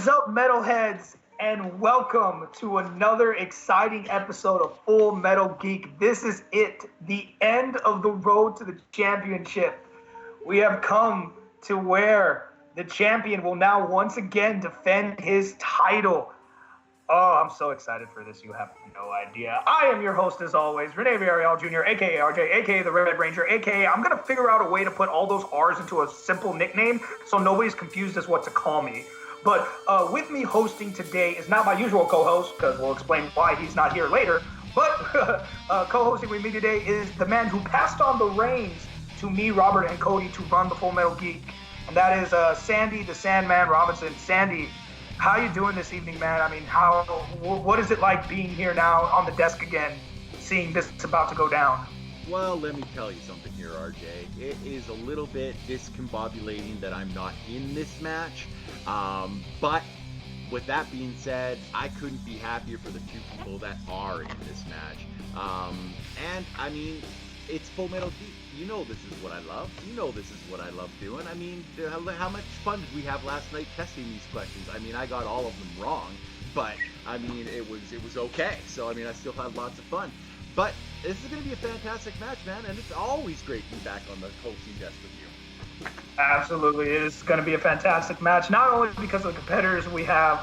is up, metalheads, and welcome to another exciting episode of Full Metal Geek. This is it, the end of the road to the championship. We have come to where the champion will now once again defend his title. Oh, I'm so excited for this. You have no idea. I am your host, as always, Rene Villarreal Jr., a.k.a. RJ, a.k.a. the Red Ranger, a.k.a. I'm going to figure out a way to put all those R's into a simple nickname so nobody's confused as what to call me. But with me hosting today is not my usual co-host, because we'll explain why he's not here later. But co-hosting with me today is the man who passed on the reins to me, Robert, and Cody to run the Full Metal Geek. And that is Sandy the Sandman Robinson. Sandy, how you doing this evening, man? I mean, what is it like being here now on the desk again, seeing this about to go down? Well, let me tell you something here, RJ. It is a little bit discombobulating that I'm not in this match. But with that being said, I couldn't be happier for the two people that are in this match. And I mean, it's Full Metal Geek. You know this is what I love. You know this is what I love doing. I mean, how much fun did we have last night testing these questions? I mean, I got all of them wrong, but I mean, it was okay. So I mean, I still had lots of fun. But this is going to be a fantastic match, man, and it's always great to be back on the hosting desk with you. Absolutely, it is going to be a fantastic match, not only because of the competitors we have,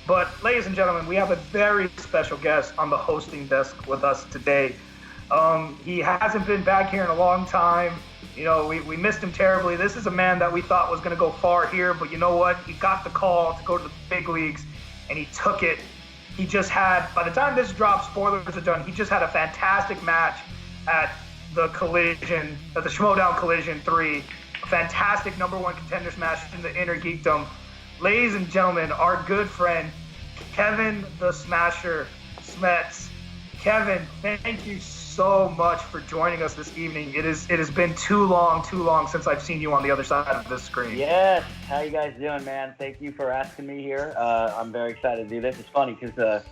but ladies and gentlemen, we have a very special guest on the hosting desk with us today. He hasn't been back here in a long time. You know, we missed him terribly. This is a man that we thought was going to go far here, but you know what? He got the call to go to the big leagues, and he took it. He just had, by the time this drops, spoilers are done, he just had a fantastic match at the Collision, at the Schmodown Collision 3. A fantastic number one contenders match in the Inner Geekdom. Ladies and gentlemen, our good friend, Kevin the Smasher Smets. Kevin, thank you so much for joining us this evening. It has been too long since I've seen you on the other side of this screen. Yes, how you guys doing, man? Thank you for asking me here. I'm very excited to do this. It's funny because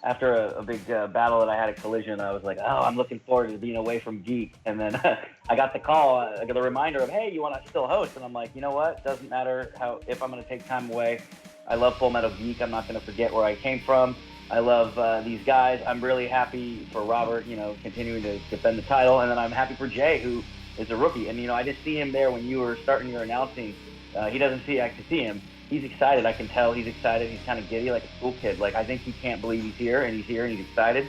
after a big battle that I had at Collision, I was like, oh, I'm looking forward to being away from Geek. And then I got the call, I got the reminder of, hey, you want to still host? And I'm like, you know what? Doesn't matter if I'm going to take time away. I love Full Metal Geek. I'm not going to forget where I came from. I love these guys. I'm really happy for Robert, continuing to defend the title. And then I'm happy for Jay, who is a rookie. And, I just see him there when you were starting your announcing. He doesn't see, I can see him. He's excited. I can tell he's excited. He's kind of giddy, like a school kid. Like, I think he can't believe he's here, and he's excited.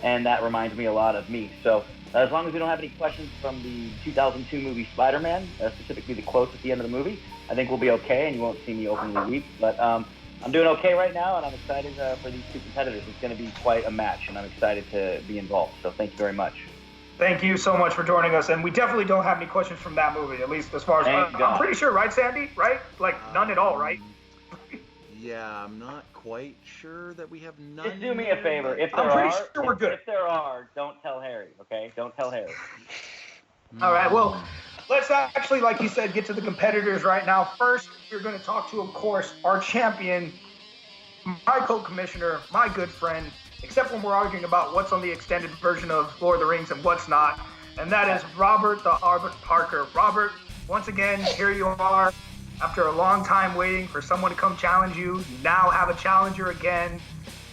And that reminds me a lot of me. So as long as we don't have any questions from the 2002 movie Spider-Man, specifically the quotes at the end of the movie, I think we'll be okay, and you won't see me openly weep. But I'm doing okay right now, and I'm excited for these two competitors. It's going to be quite a match, and I'm excited to be involved. So thank you very much. Thank you so much for joining us. And we definitely don't have any questions from that movie, at least as far as I'm pretty sure, right, Sandy? Right? Like, none at all, right? Yeah, I'm not quite sure that we have none. Just do me a favor. If there are, don't tell Harry, okay? Don't tell Harry. All right, well, let's actually, like you said, get to the competitors right now. First, we're going to talk to, of course, our champion, my co-commissioner, my good friend, except when we're arguing about what's on the extended version of Lord of the Rings and what's not, and that is Robert the Hobbit Parker. Robert, once again, here you are. After a long time waiting for someone to come challenge you, you now have a challenger again.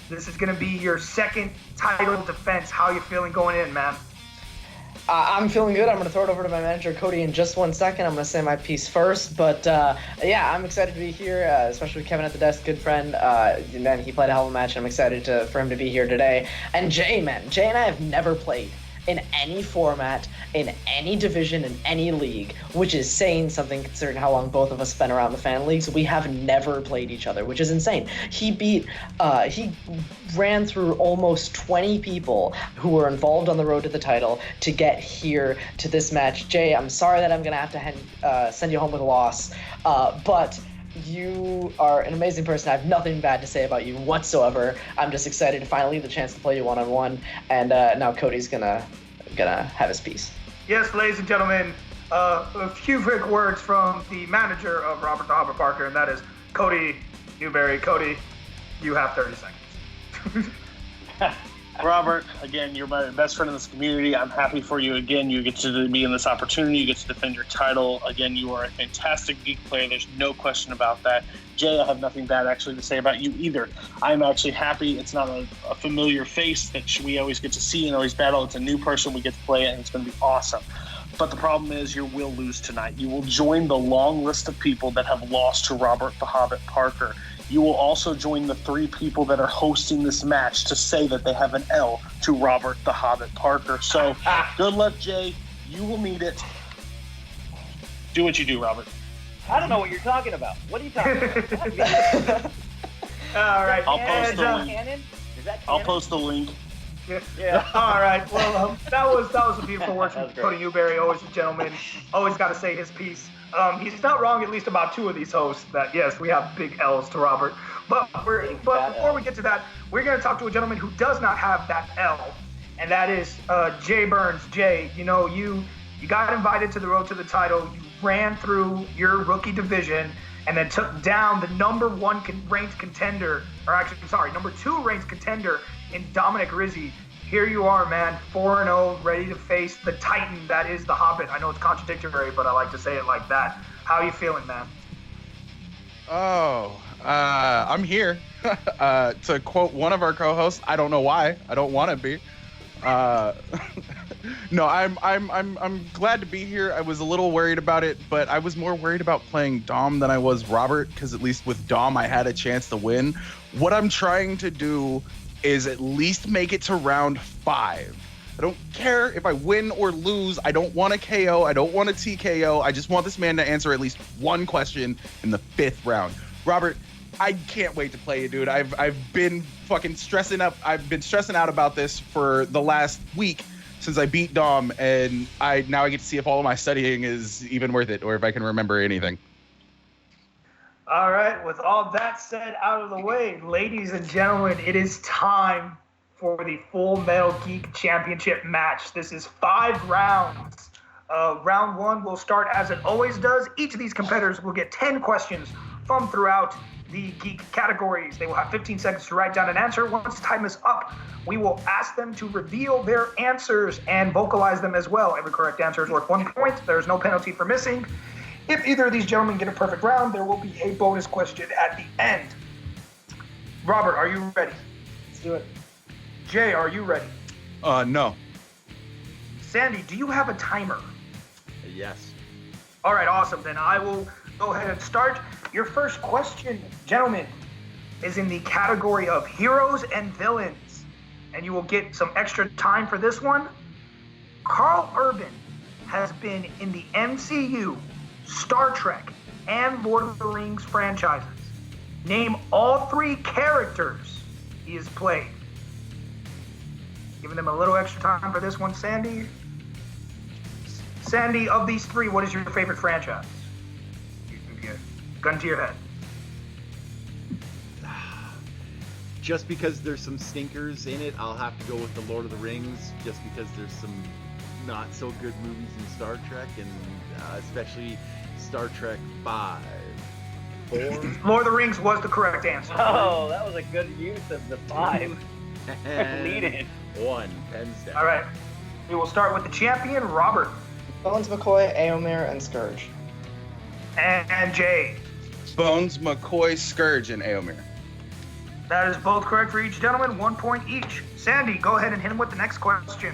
This is going to be your second title defense. How are you feeling going in, man? I'm feeling good. I'm going to throw it over to my manager, Cody, in just 1 second. I'm going to say my piece first. But, yeah, I'm excited to be here, especially with Kevin at the desk, good friend. And he played a hell of a match, and I'm excited for him to be here today. And Jay, man, Jay and I have never played in any format, in any division, in any league, which is saying something considering how long both of us spent around the fan leagues. We have never played each other, which is insane. He ran through almost 20 people who were involved on the road to the title to get here to this match. Jay, I'm sorry that I'm going to have to send you home with a loss, but you are an amazing person. I have nothing bad to say about you whatsoever. I'm just excited to finally get the chance to play you one-on-one, and now Cody's gonna have his piece. Yes, ladies and gentlemen, a few quick words from the manager of Robert the Hobbit Parker, and that is Cody Newberry. Cody, you have 30 seconds. Robert, again, you're my best friend in this community. I'm happy for you. Again, you get to be in this opportunity. You get to defend your title. Again, you are a fantastic Geek player. There's no question about that. Jay, I have nothing bad actually to say about you either. I'm actually happy. It's not a familiar face that we always get to see and always battle. It's a new person. We get to play it, and it's going to be awesome. But the problem is you will lose tonight. You will join the long list of people that have lost to Robert the Hobbit Parker. You will also join the 3 people that are hosting this match to say that they have an L to Robert the Hobbit Parker. So good luck, Jay. You will need it. Do what you do, Robert. I don't know what you're talking about. What are you talking about? All right. I'll post the link. Canon? Is that canon? I'll post the link. Yeah. All right. Well, that was a beautiful work from Cody Newberry. Always a gentleman. Always got to say his piece. He's not wrong. At least about 2 of these hosts. That yes, we have big L's to Robert. But before we get to that, we're going to talk to a gentleman who does not have that L, and that is Jay Burnz. Jay, you know you got invited to the road to the title. You ran through your rookie division and then took down the number 1 ranked contender, or actually, sorry, number 2 ranked contender in Dominic Rizzi. Here you are, man, 4-0, ready to face the Titan that is the Hobbit. I know it's contradictory, but I like to say it like that. How are you feeling, man? I'm here. To quote one of our co-hosts, I don't know why. I don't want to be. No, I'm glad to be here. I was a little worried about it, but I was more worried about playing Dom than I was Robert, because at least with Dom, I had a chance to win. What I'm trying to do is at least make it to round 5. I don't care if I win or lose. I don't want a KO. I don't want a TKO. I just want this man to answer at least one question in the 5th round. Robert, I can't wait to play you, dude. I've been fucking stressing up. I've been stressing out about this for the last week since I beat Dom, and now I get to see if all of my studying is even worth it or if I can remember anything. All right, with all that said out of the way, ladies and gentlemen, it is time for the Full Metal Geek Championship match. This is 5 rounds. Round 1 will start as it always does. Each of these competitors will get 10 questions from throughout the geek categories. They will have 15 seconds to write down an answer. Once time is up, we will ask them to reveal their answers and vocalize them as well. Every correct answer is worth 1 point. There's no penalty for missing. If either of these gentlemen get a perfect round, there will be a bonus question at the end. Robert, are you ready? Let's do it. Jay, are you ready? No. Sandy, do you have a timer? Yes. All right, awesome. Then I will go ahead and start. Your first question, gentlemen, is in the category of heroes and villains. And you will get some extra time for this one. Carl Urban has been in the MCU, Star Trek, and Lord of the Rings franchises. Name all 3 characters he has played. Giving them a little extra time for this one, Sandy. Sandy, of these 3, what is your favorite franchise? Gun to your head. Just because there's some stinkers in it, I'll have to go with the Lord of the Rings, just because there's some not so good movies in Star Trek, and especially Star Trek 5. 4? Lord of the Rings was the correct answer. Oh, that was a good use of the 5. Lead in. 1, pens down. All right. We will start with the champion, Robert. Bones, McCoy, Aomir, and Scourge. And Jay. Bones, McCoy, Scourge, and Aomir. That is both correct for each gentleman, 1 point each. Sandy, go ahead and hit him with the next question.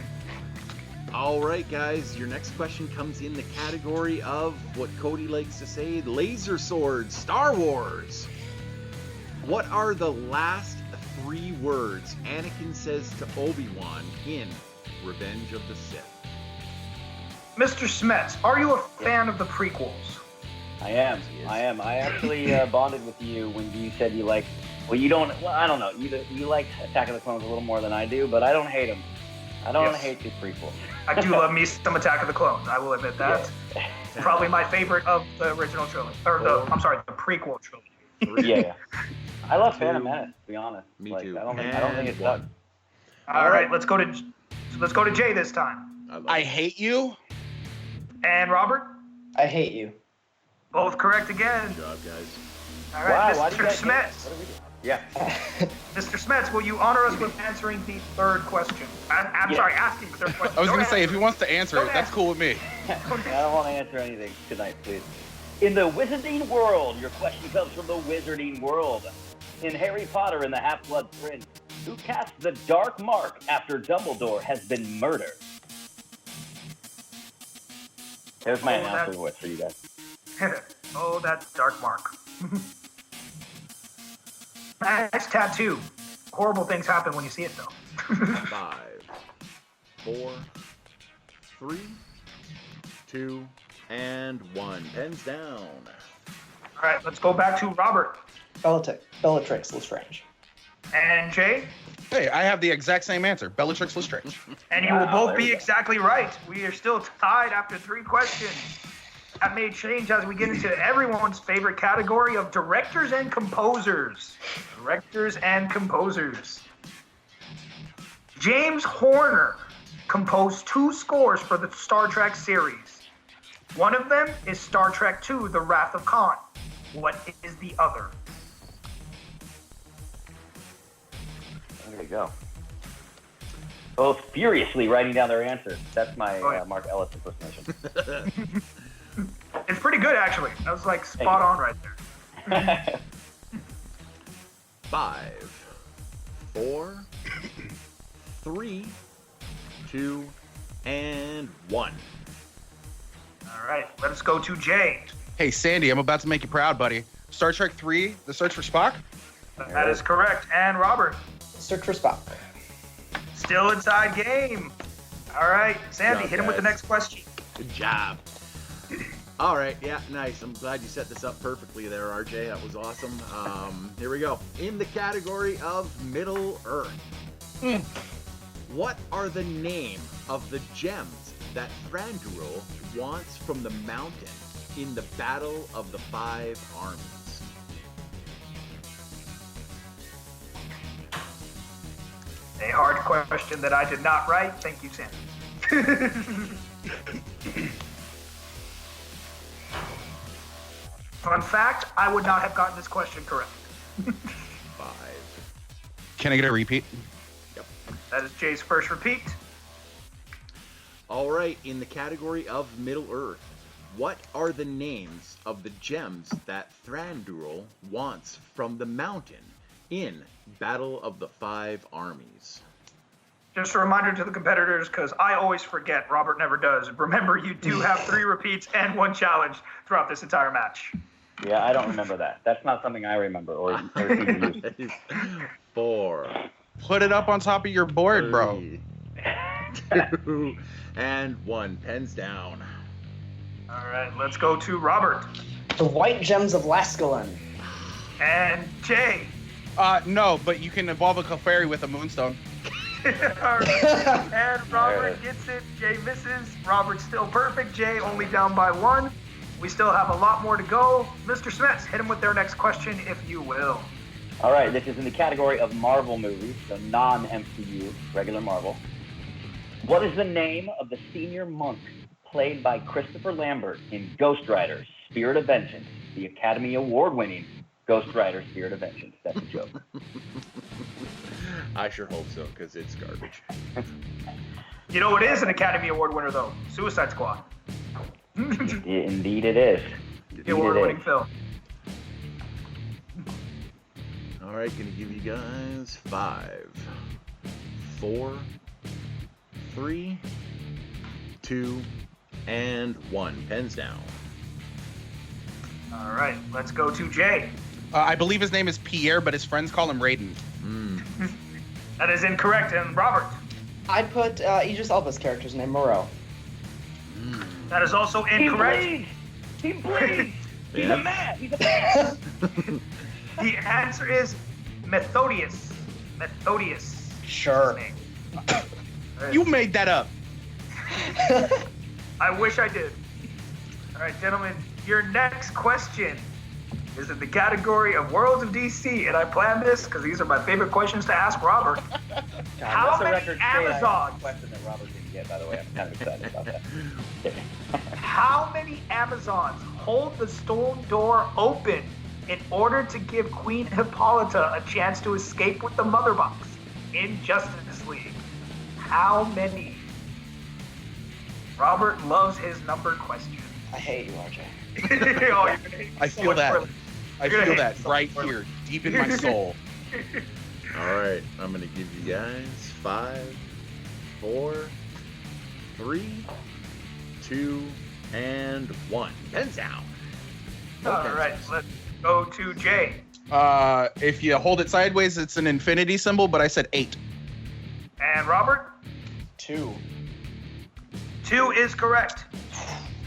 All right, guys, your next question comes in the category of what Cody likes to say, laser swords, Star Wars. What are the last 3 words Anakin says to Obi-Wan in Revenge of the Sith? Mr. Smets, are you a fan of the prequels? I am. I actually bonded with you when you said you like. Well, you don't. Well, I don't know. You like Attack of the Clones a little more than I do, but I don't hate them. I don't hate the prequels. I do love me some Attack of the Clones. I will admit that. Yeah. Probably my favorite of the original trilogy, or the prequel trilogy. Yeah. I love Phantom Menace, to be honest. Me too. I don't think it's done. All right, let's go to Jay this time. I hate you. And Robert? I hate you. Both correct again. Good job, guys. All right, wow, Mr. Smith. Yeah. Mr. Smets, will you honor us with answering the third question? I'm sorry, asking the third question. I was going to say, if he wants to answer it, that's cool with me. I don't want to answer anything tonight, please. In the Wizarding world, your question comes from the Wizarding world. In Harry Potter and the Half-Blood Prince, who casts the Dark Mark after Dumbledore has been murdered? There's my announcer voice for you guys. Oh, that's Dark Mark. Nice tattoo. Horrible things happen when you see it, though. 5, 4, 3, 2, and 1. Pens down. All right, let's go back to Robert. Bellatrix Lestrange. And Jay? Hey, I have the exact same answer. Bellatrix Lestrange. And you will both be exactly right. We are still tied after 3 questions. That may change as we get into everyone's favorite category of directors and composers. Directors and composers. James Horner composed 2 scores for the Star Trek series. One of them is Star Trek II, The Wrath of Khan. What is the other? There you go. Both furiously writing down their answers. That's my Mark Ellis impersonation. It's pretty good, actually. That was like spot on right there. 5, 4, 3, 2, and 1. All right, let's go to Jay. Hey, Sandy, I'm about to make you proud, buddy. Star Trek 3, The Search for Spock? That is correct. And Robert. Search for Spock. Still inside game. All right, Sandy, Good job, hit him with the guys. next question. Good job. All right, yeah, nice. I'm glad you set this up perfectly there, RJ. That was awesome. Here we go. In the category of Middle Earth, what are the name of the gems that Thranduil wants from the mountain in the Battle of the 5 Armies? A hard question that I did not write. Thank you, Sandy. Fun fact, I would not have gotten this question correct. 5. Can I get a repeat? Yep. That is Jay's first repeat. All right, in the category of Middle Earth, what are the names of the gems that Thranduil wants from the mountain in Battle of the 5 Armies? Just a reminder to the competitors, because I always forget. Robert never does. Remember, you do have 3 repeats and 1 challenge throughout this entire match. Yeah, I don't remember that. That's not something I remember or even use. 4. Put it up on top of your board, bro. 2, and 1. Pens down. All right, let's go to Robert. The White Gems of Lascalain. And Jay. No, but you can evolve a Clefairy with a Moonstone. All right. And Robert gets it. Jay misses. Robert's still perfect. Jay only down by 1. We still have a lot more to go. Mr. Smets, hit him with their next question, if you will. All right, this is in the category of Marvel movies, so non-MCU, regular Marvel. What is the name of the senior monk played by Christopher Lambert in Ghost Rider, Spirit of Vengeance, the Academy Award-winning Ghost Rider, Spirit of Vengeance? That's a joke. I sure hope so, because it's garbage. You know what is an Academy Award winner, though? Suicide Squad. Indeed it is. The award-winning film. All right, gonna give you guys 5, 4, 3, 2, and 1. Pens down. All right, let's go to Jay. I believe his name is Pierre, but his friends call him Raiden. That is incorrect. And Robert. I'd put Idris Elba's character's name, Moreau. That is also incorrect. He bleeds! He's Yeah. a man! He's a man! The answer is Methodius. Methodius. Sure. You made that up. I wish I did. All right, gentlemen, your next question is in the category of Worlds of DC, and I planned this because these are my favorite questions to ask Robert. How Let the many record say I asked Amazons? a question that Robert didn't get, by the way. I'm kind of excited about that. How many Amazons hold the stone door open in order to give Queen Hippolyta a chance to escape with the Mother Box in Justice League? How many? Robert loves his number question. I hate you, RJ. Oh, you're gonna hate me I so feel much that. for it. I You're gonna feel hate that me so right much for it. here, deep in my soul. All right, I'm gonna give you guys 5, 4, 3, 2, and 1. Pens down. All right, let's go to Jay. If you hold it sideways, it's an infinity symbol, but I said 8. And Robert? 2. 2 is correct.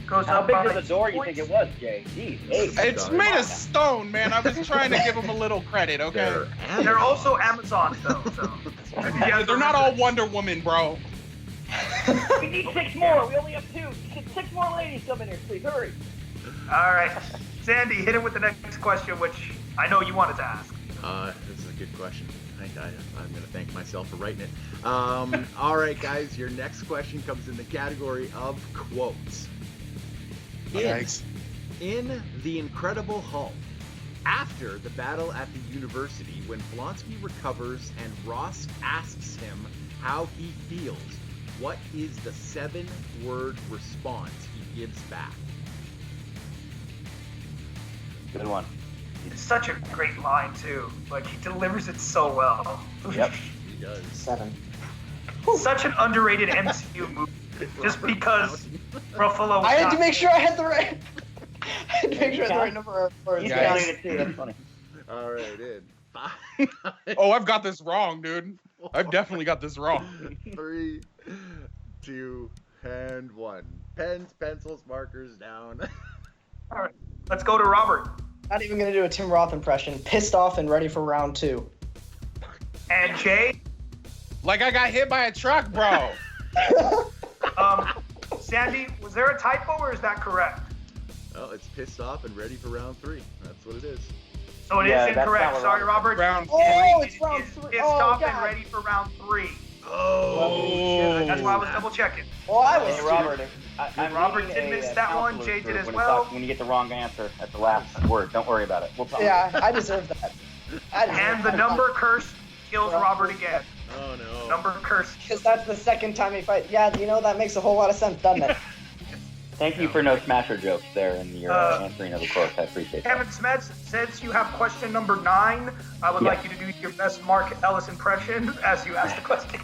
Goes How up big by of a door 2 you think points. it was, Jay? Jeez, 8. It's made of stone, man. I was trying to give them a little credit, okay? They're also Amazon, though. So. They're not all Wonder Woman, bro. We need 6 more. We only have 2. 6 more ladies come in here, please. Hurry. All right, Sandy, hit him with the next question, which I know you wanted to ask. This is a good question. I'm going to thank myself for writing it. All right, guys, your next question comes in the category of quotes. Thanks. In The Incredible Hulk, after the battle at the university, when Blonsky recovers and Ross asks him how he feels, what is the 7-word response he gives back? Good one. It's such a great line, too. Like, he delivers it so well. Yep. He does. 7. Such an underrated MCU movie. Just because Ruffalo. I had to make sure I had the right. I had to make sure I had the right number of words. You guys. counted it too. That's funny. All right, in 5, Oh, I've got this wrong, dude. I've definitely got this wrong. 3, 2, and 1. Pens, pencils, markers down. All right, let's go to Robert. Not even gonna do a Tim Roth impression. Pissed off and ready for round 2. And Jay. Like I got hit by a truck, bro. Sandy, was there a typo or is that correct? Well, it's pissed off and ready for round 3. That's what it is. So it Yeah, is that's incorrect. not Sorry, what Robert. Round Oh, It it's round is 3. Pissed Oh, off and God. ready for round 3. Oh, That's why I was double checking. Well, I was. Hey, Robert. I'm Robert reading did a, miss that one. counselor's Jay did group as when well. When you get the wrong answer at the last word, don't worry about it. We'll talk. Yeah, I deserve that. And the number curse kills Robert again. Oh, no. Number curse. Because that's the second time he fight. Yeah, you know, that makes a whole lot of sense, doesn't it? Thank you for no smasher jokes there in your answering of the quote. I appreciate that. Kevin Smets, since you have question number 9, I would like you to do your best Mark Ellis impression as you ask the question.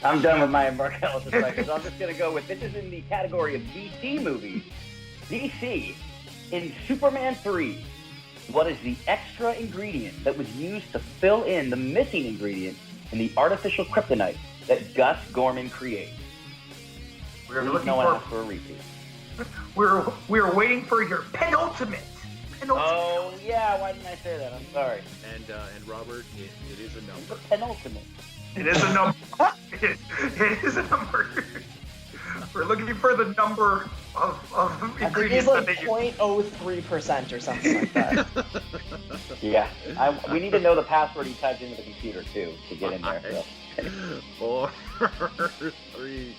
I'm done with my Mark Ellis impressions. I'm just going to go with, this is in the category of DC movies. DC, in Superman 3, what is the extra ingredient that was used to fill in the missing ingredient in the artificial kryptonite that Gus Gorman creates? We're Please looking no one for. asked for a repeat. We're waiting for your penultimate. Oh, yeah, why didn't I say that? I'm sorry. And Robert, it is a The number. penultimate. It is a number. it is a number. We're looking for the number of I think ingredients he's like that they use. 0.03% or something like that. Yeah, we need to know the password he typed into the computer, too, to get in there. So. 4, 3,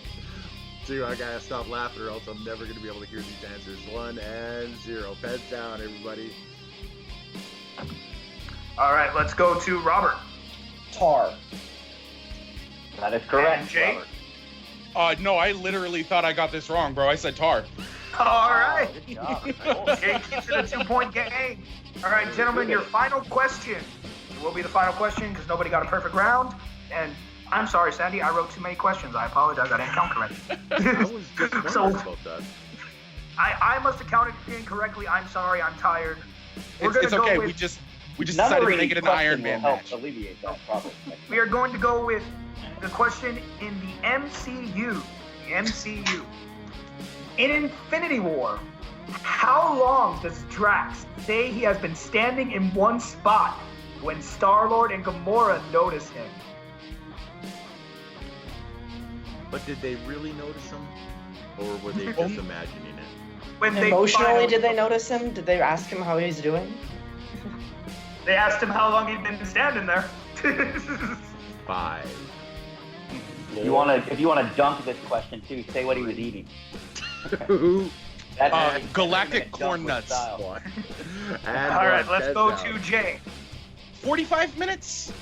2. I gotta stop laughing or else I'm never gonna be able to hear these answers. 1 and 0. Pens down, everybody. All right, let's go to Robert. Tar. That is correct, And Jay? Robert. No, I literally thought I got this wrong, bro. I said tar. All right. Good job. Jay keeps it a 2-point game. All right, gentlemen, your final question. It will be the final question because nobody got a perfect round. And I'm sorry, Sandy, I wrote too many questions. I apologize. I didn't count correctly. I was just wondering So- about that. I must have counted incorrectly. I'm sorry. I'm tired. We're It's gonna go okay. with, We just decided to make it an Iron Man help match. alleviate that problem. we are going to go with the question in the MCU. The MCU. In Infinity War, how long does Drax say he has been standing in one spot when Star-Lord and Gamora notice him? But did they really notice him? Or were they just imagining it? When they Emotionally, finally- did they notice him? Did they ask him how he's doing? They asked him how long he'd been standing there. 5. If you want to dunk this question too, say what he was eating. 2, Galactic corn nuts. And, All right, let's Tez go out. to Jay. 45 minutes.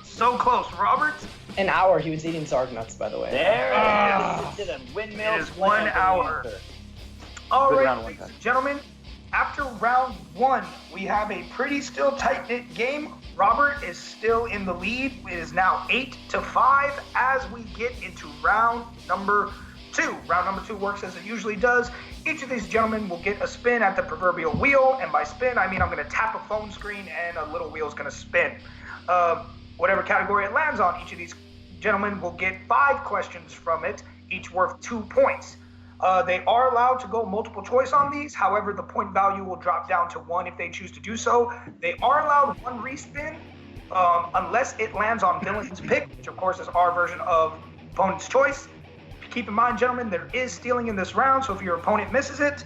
So close. Robert? An hour. He was eating Zarg nuts, by the way. There Ah. it is. It is a windmill. It is 1 hour. All Good right, round one ladies time. and gentlemen, after round 1, we have a pretty still tight-knit game. Robert is still in the lead. It is now 8-5 as we get into round number 2. Round number 2 works as it usually does. Each of these gentlemen will get a spin at the proverbial wheel, and by spin, I mean I'm going to tap a phone screen and a little wheel is going to spin. Whatever category it lands on, each of these gentlemen will get 5 questions from it, each worth 2 points. They are allowed to go multiple choice on these. However, the point value will drop down to 1 if they choose to do so. They are allowed 1 respin unless it lands on villain's pick, which of course is our version of opponent's choice. Keep in mind, gentlemen, there is stealing in this round, so if your opponent misses it,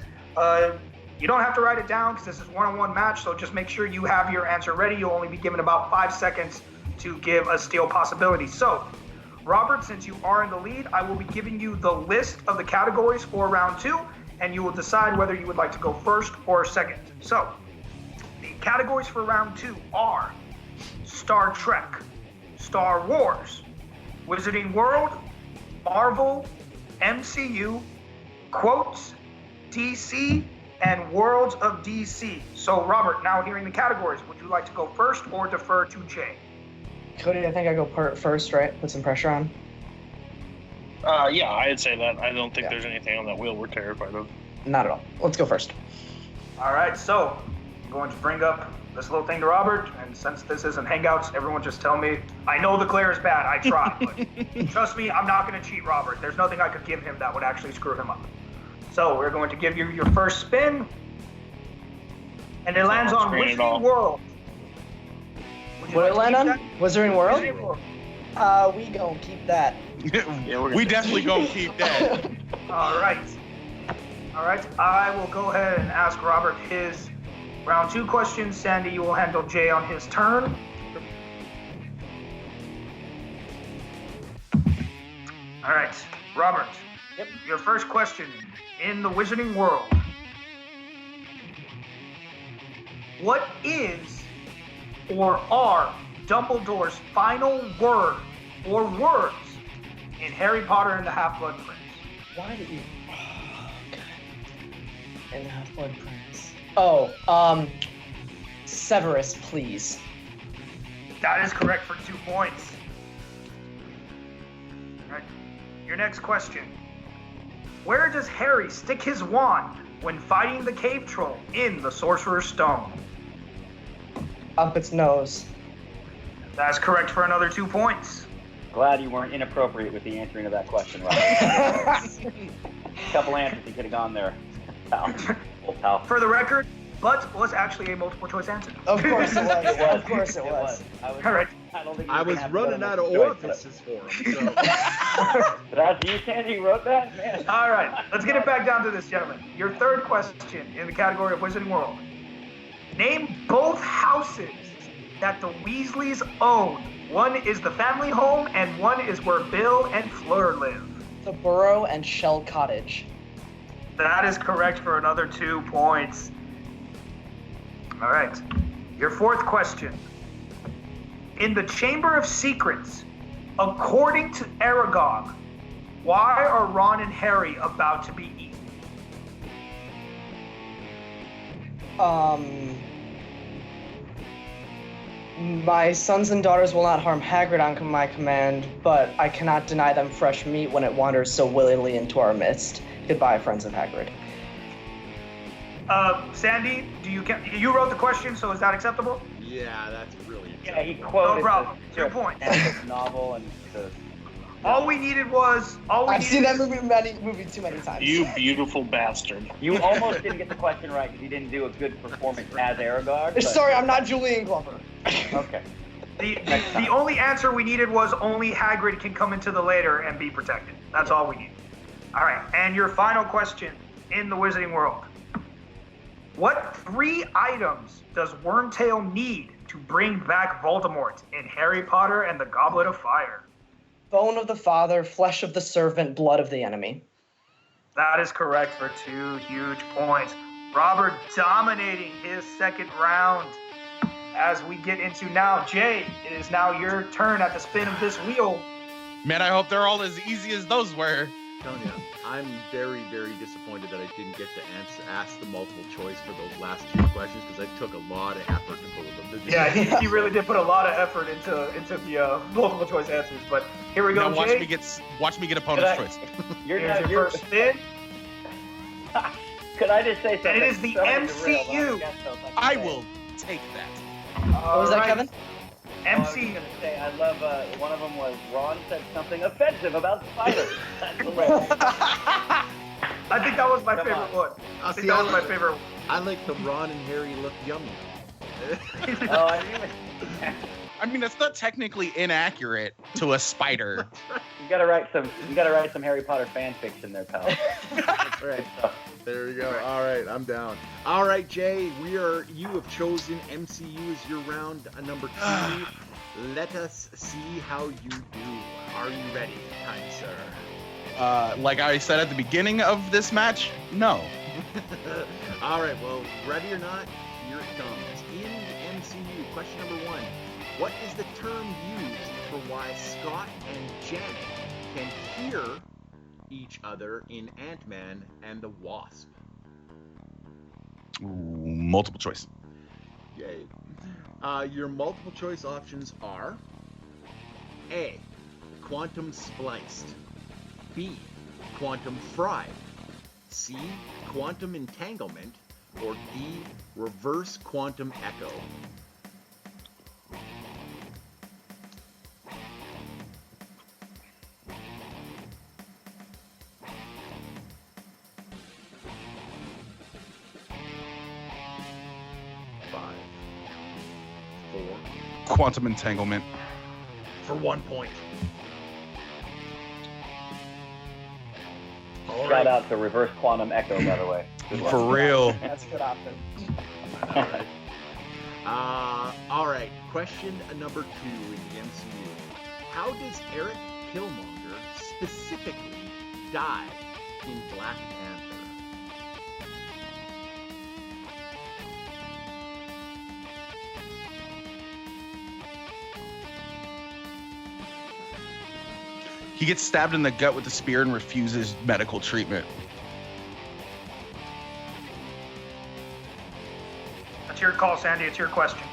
you don't have to write it down because this is one-on-one match, so just make sure you have your answer ready. You'll only be given about 5 seconds to give a steal possibility. So, Robert, since you are in the lead, I will be giving you the list of the categories for round 2, and you will decide whether you would like to go first or second. So, the categories for round 2 are Star Trek, Star Wars, Wizarding World, Marvel, MCU, quotes, DC, and Worlds of DC. So, Robert, now hearing the categories, would you like to go first or defer to Jay? Cody, I think I go first, right? Put some pressure on. Yeah, I'd say that. I don't think Yeah. there's anything on that wheel we're terrified of. Not at all. Let's go first. All right, so I'm going to bring up this little thing to Robert, and since this isn't Hangouts, everyone just tell me. I know the glare is bad, I try, but trust me, I'm not going to cheat Robert. There's nothing I could give him that would actually screw him up. So we're going to give you your first spin, and it lands on screen it all. Wizarding World. Would you What like it to land keep on? that? Wizarding World? Wizarding World. We gon' keep that. Yeah, we're We gonna- definitely gonna keep that. All right. All right, I will go ahead and ask Robert his round 2 question. Sandy, you will handle Jay on his turn. All right, Robert. Yep. Your first question in the Wizarding World. What is or are Dumbledore's final word or words in Harry Potter and the Half-Blood Prince? Why did you? Oh, God. And the Half-Blood Prince. Oh, Severus, please. That is correct for 2 points. All right. Your next question. Where does Harry stick his wand when fighting the cave troll in the Sorcerer's Stone? Up its nose. That's correct for another 2 points. Glad you weren't inappropriate with the answering of that question, Rob. A couple answers you could have gone there, pal. Old pal. For the record, but was actually a multiple choice answer. Of course it was. It was. Of course it was. All right. I don't think I you was can have running one out of multiple choice, orifices for him. So. but that's you, Sandy, who wrote that? Man. All right, let's get it back down to this, gentlemen. Your third question in the category of Wizarding World. Name both houses that the Weasleys own. One is the family home, and one is where Bill and Fleur live. The Burrow and Shell Cottage. That is correct for another 2 points. All right, your fourth question. In the Chamber of Secrets, according to Aragog, why are Ron and Harry about to be eaten? My sons and daughters will not harm Hagrid on my command, but I cannot deny them fresh meat when it wanders so willingly into our midst. Goodbye, friends of Hagrid. Sandy, you wrote the question, so is that acceptable? Yeah, that's really Yeah, he acceptable. quoted No problem. the 2 points. novel and the. All we needed was I've seen that movie too many times. You beautiful bastard. You almost didn't get the question right because you didn't do a good performance as Aragog. But... Sorry, I'm not Julian Glover. Okay. The only answer we needed was only Hagrid can come into the lair and be protected. That's all we need. All right, and your final question in the Wizarding World. What 3 items does Wormtail need to bring back Voldemort in Harry Potter and the Goblet of Fire? Bone of the father, flesh of the servant, blood of the enemy. That is correct for 2 huge points. Robert dominating his second round. As we get into now, Jay, it is now your turn at the spin of this wheel. Man, I hope they're all as easy as those were. Telling you, I'm very, very disappointed that I didn't get to ask the multiple choice for those last 2 questions because I took a lot of effort to pull them. Yeah, he really did put a lot of effort into the multiple choice answers. But here we go, now Jay. watch me get opponent's choice. Here's your first spin. Could I just say something? And it is the MCU. I will take that. What was that, Kevin? I was going to say, I love, one of them was, Ron said something offensive about spiders. That's hilarious. I think that was my favorite one. I think that was my favorite one. I like the Ron and Harry look yummy. I mean, it's not technically inaccurate to a spider. You gotta write some Harry Potter fan fiction there, pal. That's right. There we go. All right, I'm down. All right, Jay, you have chosen MCU as your round number 2. Let us see how you do. Are you ready, kind sir? Like I said at the beginning of this match, no. All right, well, ready or not, here it comes. In the MCU, question number 1. What is the term used for why Scott and Janet can hear each other in Ant-Man and the Wasp? Ooh, multiple choice. Yay. Your multiple choice options are A, quantum spliced, B, quantum fried, C, quantum entanglement, or D, reverse quantum echo. Quantum entanglement. For 1 point. Shout out to reverse quantum echo, by the way. For real. That's a good option. All right. Question number 2 in the MCU. How does Eric Killmonger specifically die in Black Panther? He gets stabbed in the gut with a spear and refuses medical treatment. That's your call, Sandy. It's your question.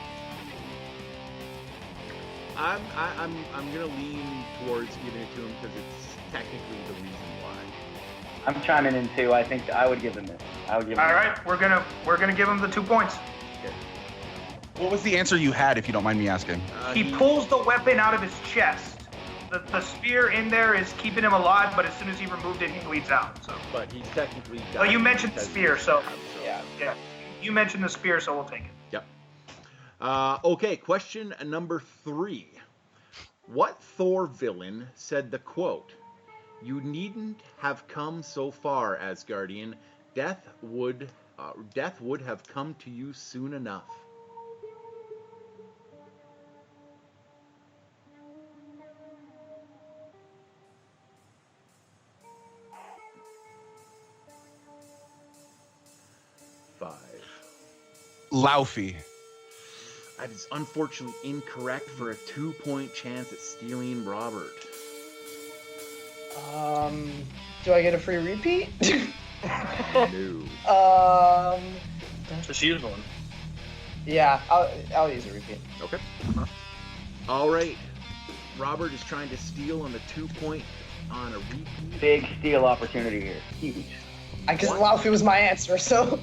I'm gonna lean towards giving it to him because it's technically the reason why. I'm chiming in too. I think I would give him this. All right, we're gonna give him the 2 points. Okay. What was the answer you had, if you don't mind me asking? He pulls the weapon out of his chest. The spear in there is keeping him alive, but as soon as he removed it, he bleeds out. So. But he's technically. Well, you mentioned the spear, so Yeah. You mentioned the spear, so we'll take it. Yep. Okay, question number 3. What Thor villain said the quote, "You needn't have come so far, Asgardian. Death would have come to you soon enough." Laufey. That is unfortunately incorrect for a 2-point chance at stealing Robert. Do I get a free repeat? No. Just use one. Yeah, I'll use a repeat. Okay. All right. Robert is trying to steal on the 2-point on a repeat. Big steal opportunity here. Huge. Because Laufey was my answer, so.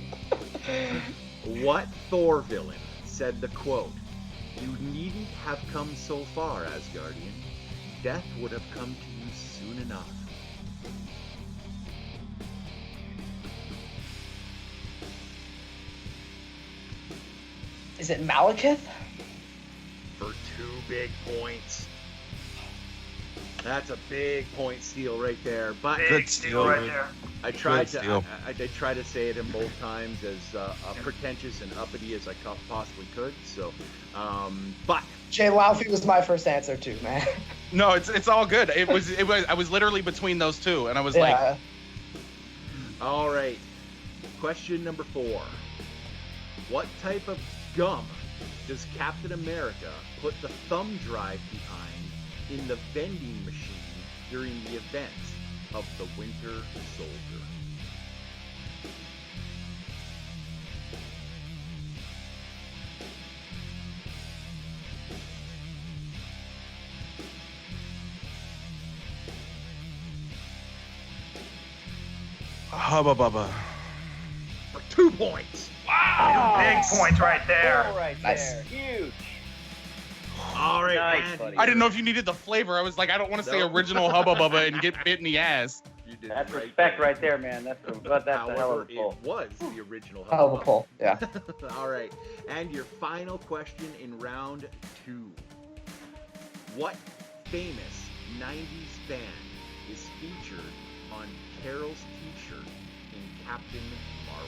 What Thor villain said the quote, "You needn't have come so far, Asgardian. Death would have come to you soon enough"? Is it Malekith? For 2 big points. That's a big point steal right there. But Big steal right there. I tried to say it in both times as pretentious and uppity as I possibly could. So, but Jay Laufey was my first answer too, man. No, it's all good. It was I was literally between those two, and I was like, All right. Question number 4. What type of gum does Captain America put the thumb drive behind in the vending machine during the events of the Winter Soldier? Hubba bubba. For 2 points. Wow. Big points right there. Four right Nice. there. Huge. All right, Nice, and buddy. I didn't know if you needed the flavor. I was like, I don't want to say No. original Hubba Bubba and get bit in the ass. You did That's right respect there. right there, man. That's a hell However, of a pull. it was the original Hell of a Hubba pull. Yeah. Bubba. All right, and your final question in round 2. What famous 90s band is featured on Carol's t-shirt in Captain Marvel?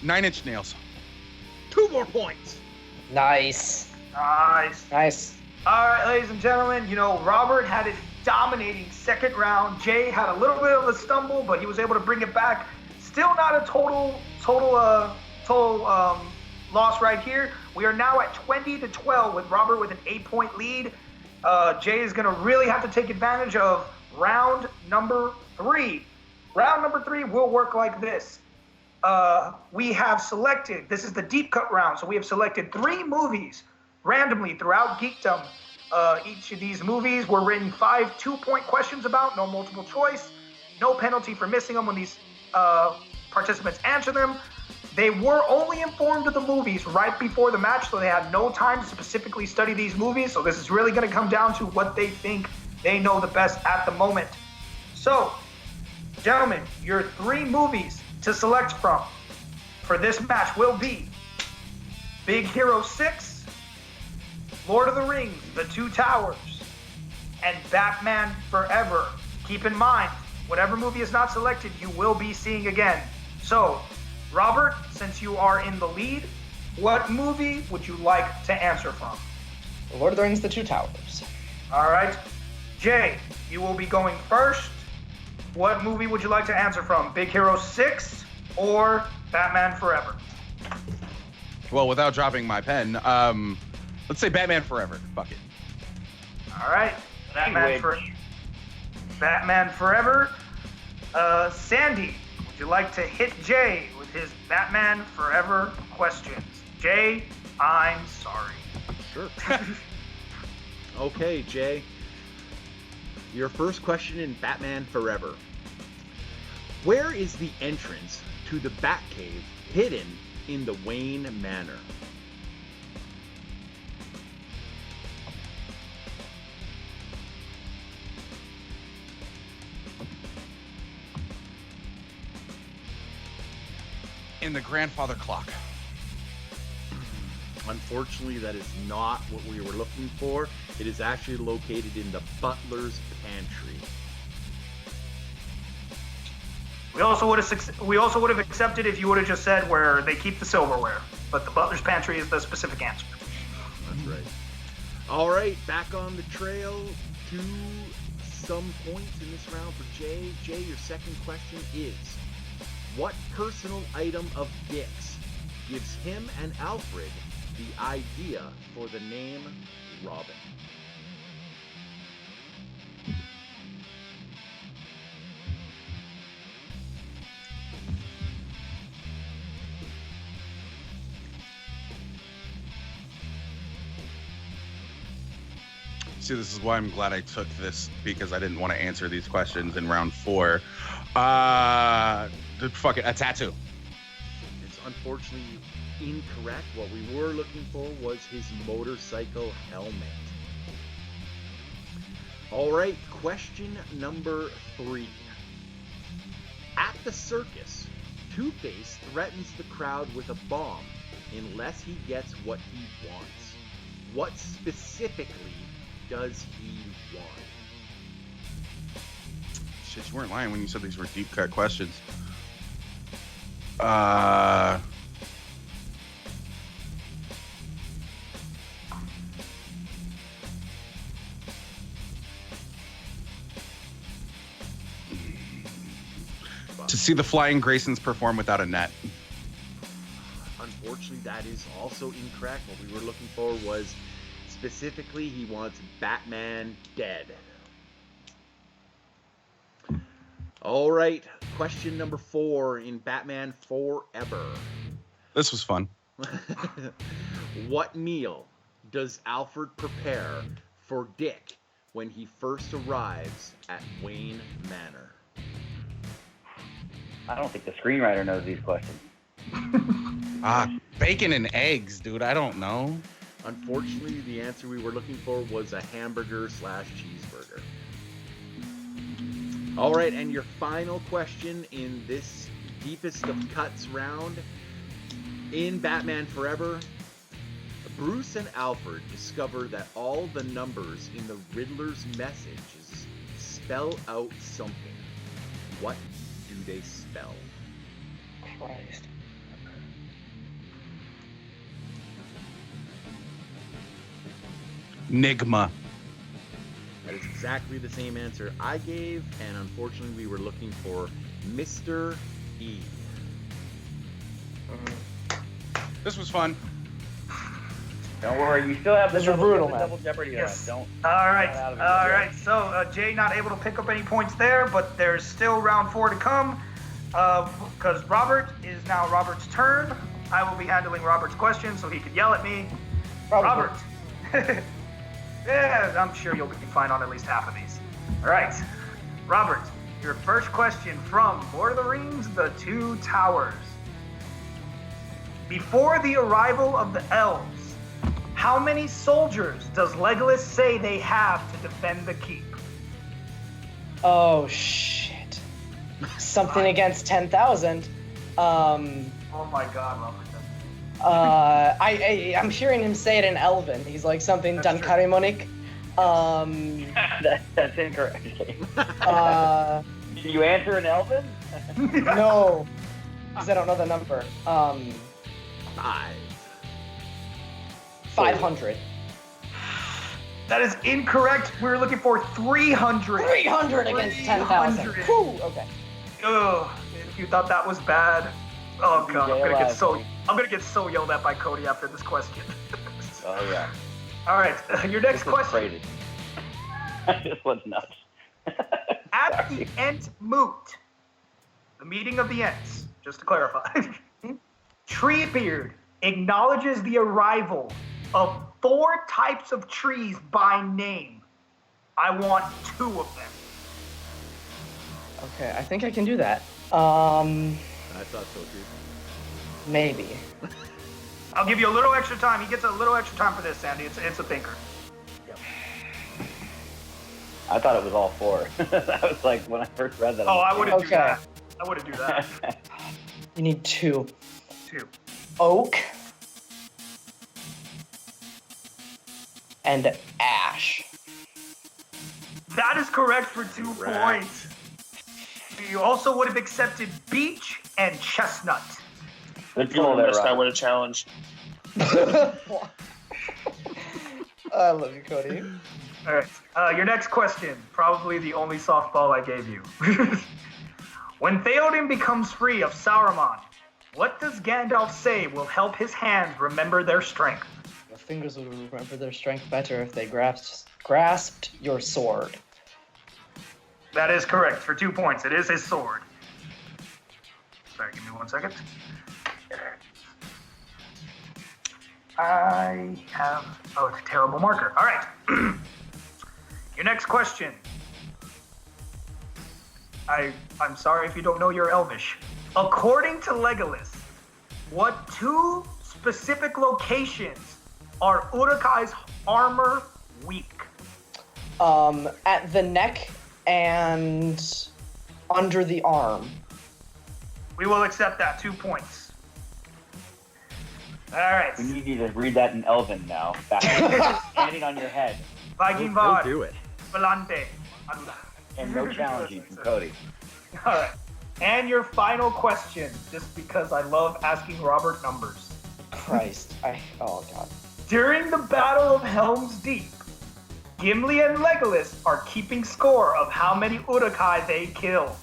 Nine Inch Nails. 2 more points. Nice. Nice. Nice. All right, ladies and gentlemen, Robert had a dominating second round. Jay had a little bit of a stumble, but he was able to bring it back. Still not a total loss right here. We are now at 20-12 with Robert with an 8-point lead. Jay is going to really have to take advantage of round number 3. Round number 3 will work like this. We have selected, this is the deep cut round, so we have selected 3 movies randomly throughout Geekdom. Each of these movies were written 5 2-point questions about, no multiple choice, no penalty for missing them when these participants answer them. They were only informed of the movies right before the match, so they had no time to specifically study these movies, so this is really going to come down to what they think they know the best at the moment. So, gentlemen, your 3 movies to select from for this match will be Big Hero 6, Lord of the Rings, The Two Towers, and Batman Forever. Keep in mind, whatever movie is not selected, you will be seeing again. So, Robert, since you are in the lead, what movie would you like to answer from? Lord of the Rings, The Two Towers. All right. Jay, you will be going first. What movie would you like to answer from? Big Hero 6 or Batman Forever? Well, without dropping my pen, let's say Batman Forever. Fuck it. All right. Batman Forever. Sandy, would you like to hit Jay with his Batman Forever questions? Jay, I'm sorry. Sure. Okay, Jay. Your first question in Batman Forever. Where is the entrance to the Batcave hidden in the Wayne Manor? In the grandfather clock. Unfortunately, that is not what we were looking for. It is actually located in the butler's pantry. We also would have accepted if you would have just said where they keep the silverware, but the butler's pantry is the specific answer. That's right. All right, back on the trail to some points in this round for Jay. Jay, your second question is, what personal item of Dick's gives him and Alfred the idea for the name Robin? See, this is why I'm glad I took this, because I didn't want to answer these questions in round 4. Fuck it, a tattoo. It's unfortunately incorrect. What we were looking for was his motorcycle helmet. All right, question number 3. At the circus, Two-Face threatens the crowd with a bomb unless he gets what he wants. What specifically does he want? Shit, you weren't lying when you said these were deep cut questions. To see the Flying Graysons perform without a net. Unfortunately, that is also incorrect. What we were looking for was specifically he wants Batman dead. All right, question number 4 in Batman Forever. This was fun. What meal does Alfred prepare for Dick when he first arrives at Wayne Manor? I don't think the screenwriter knows these questions. Bacon and eggs, dude. I don't know. Unfortunately, the answer we were looking for was a hamburger/cheeseburger. All right, and your final question in this deepest of cuts round. In Batman Forever, Bruce and Alfred discover that all the numbers in the Riddler's messages spell out something. What do they spell? Christ. Nigma. That is exactly the same answer I gave, and unfortunately we were looking for Mr. E. This was fun. Don't worry, you still have the Those are brutal, man. double jeopardy. Yes. Don't. All right. Not out of it All yet. right. So Jay not able to pick up any points there, but there's still round 4 to come. Because Robert is now Robert's turn. I will be handling Robert's questions, so he can yell at me. Probably. Robert. Yeah, I'm sure you'll be fine on at least half of these. All right. Robert, your first question from Lord of the Rings, The Two Towers. Before the arrival of the elves, how many soldiers does Legolas say they have to defend the keep? Oh shit. Something against 10,000. Oh my God, Robert. I'm hearing him say it in Elven. He's like something That's true. Dankari That's incorrect. Did you answer in Elven? No, because I don't know the number. 5. 500. That is incorrect. We were looking for 300. 300 against 10,000. 300. Whew, okay. Ugh, if you thought that was bad. Oh God, I'm gonna get so yelled at by Cody after this question. Oh yeah. All right, your next This was question. crazy. This one's nuts. At the Ent Moot, the meeting of the Ents, just to clarify, Treebeard acknowledges the arrival of 4 types of trees by name. I want 2 of them. Okay, I think I can do that. I thought so too. Maybe. I'll give you a little extra time. He gets a little extra time for this, Sandy. It's a thinker. I thought it was all 4. That was like when I first read that. Oh, I wouldn't do Okay. that. I wouldn't do that. You need 2. 2. Oak and ash. That is correct for 2 Correct. points. You also would have accepted beech and chestnut. Good If you pull would there, have missed, I Robert. would have challenged. I love you, Cody. All right. Your next question, probably the only softball I gave you. When Theoden becomes free of Sauron, what does Gandalf say will help his hands remember their strength? Your fingers will remember their strength better if they grasped your sword. That is correct for 2 points. It is his sword. Sorry, give me 1 second. I have... Oh, it's a terrible marker. All right. Your next question. I'm sorry if you don't know your Elvish. According to Legolas, what 2 specific locations are Uruk-hai's armor weak? At the neck and under the arm. We will accept that. 2 points. All right. We need you to read that in Elven now. Standing on your head. Viking He'll Vard. do it. Volante. And no challenging from Cody. All right. And your final question, just because I love asking Robert numbers. Christ. Oh, God. During the Battle of Helm's Deep, Gimli and Legolas are keeping score of how many Uruk-hai they kill.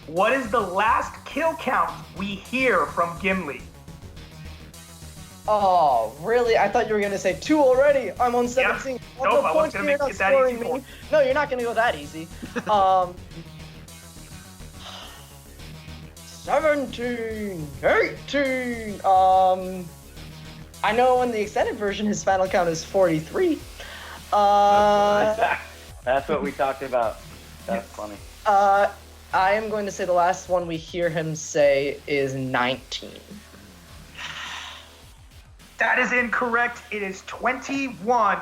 What is the last kill count we hear from Gimli? Oh, really? I thought you were going to say 2 already. I'm on 17. Nope, I wasn't gonna make it that easy for you. No, you're not going to go that easy. 17, 18. I know in the extended version his final count is 43. That's what we talked about. That's funny. I am going to say the last one we hear him say is 19. That is incorrect. It is 21.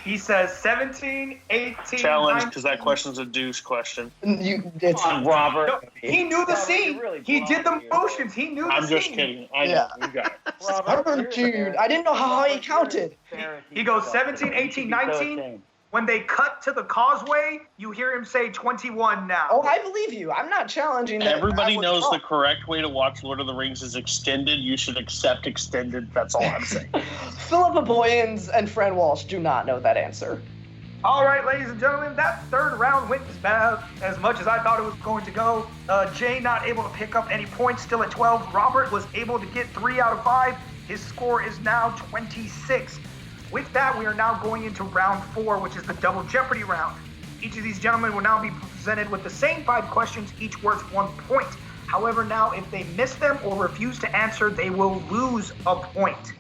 He says 17, 18, Challenge, 19. because that question's a douche question. It's Come on, Robert. No, he knew the scene. Really He did the blind here. motions. He knew the I'm scene. just kidding. I know. You got it. Robert, Dude, I didn't know how high he counted. He goes 17, 18, 19. When they cut to the causeway, you hear him say 21 now. Oh, I believe you. I'm not challenging that. Everybody I was knows wrong. the correct way to watch Lord of the Rings is extended. You should accept extended. That's all I'm saying. Philippa Boyens and Fran Walsh do not know that answer. All right, ladies and gentlemen, that third round went as much as I thought it was going to go. Jay not able to pick up any points, still at 12. Robert was able to get 3 out of 5. His score is now 26. With that, we are now going into round 4, which is the double Jeopardy round. Each of these gentlemen will now be presented with the same 5 questions, each worth 1 point. However, now if they miss them or refuse to answer, they will lose a point.